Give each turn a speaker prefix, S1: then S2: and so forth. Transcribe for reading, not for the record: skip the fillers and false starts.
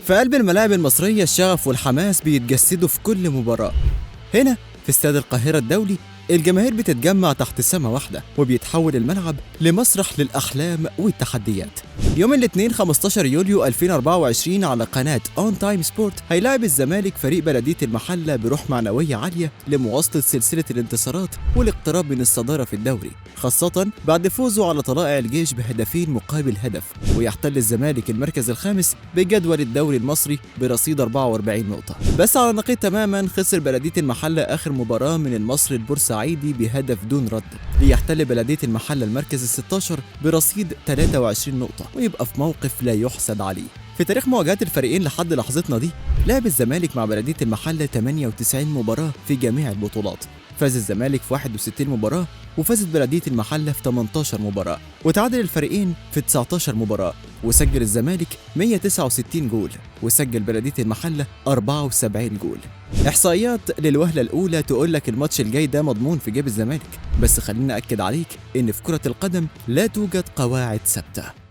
S1: في قلب الملاعب المصرية الشغف والحماس بيتجسدوا في كل مباراة. هنا في استاد القاهرة الدولي الجماهير بتتجمع تحت سما واحدة، وبيتحول الملعب لمسرح للأحلام والتحديات. يوم الاثنين 15 يوليو 2024 على قناة اون تايم سبورت هيلاعب الزمالك فريق بلدية المحلة بروح معنوية عالية لمواصلة سلسلة الانتصارات والاقتراب من الصدارة في الدوري، خاصة بعد فوزه على طلائع الجيش بهدفين مقابل هدف. ويحتل الزمالك المركز الخامس بجدول الدوري المصري برصيد 44 نقطة. بس على نقيض تماما خسر بلدية المحلة آخر مباراة من المصري البورسعيدي بهدف دون رد، ليحتل بلدية المحلة المركز ال16 برصيد 23 نقطة، ويبقى في موقف لا يحسد عليه. في تاريخ مواجهات الفريقين لحد لحظتنا دي لعب الزمالك مع بلدية المحلة 98 مباراة في جميع البطولات. فاز الزمالك في 61 مباراة، وفازت بلدية المحلة في 18 مباراة، وتعادل الفريقين في 19 مباراة، وسجل الزمالك 169 جول، وسجل بلدية المحلة 74 جول. إحصائيات للوهلة الأولى تقول لك الماتش الجاي ده مضمون في جيب الزمالك، بس خلينا أكد عليك إن في كرة القدم لا توجد قواعد ثابتة.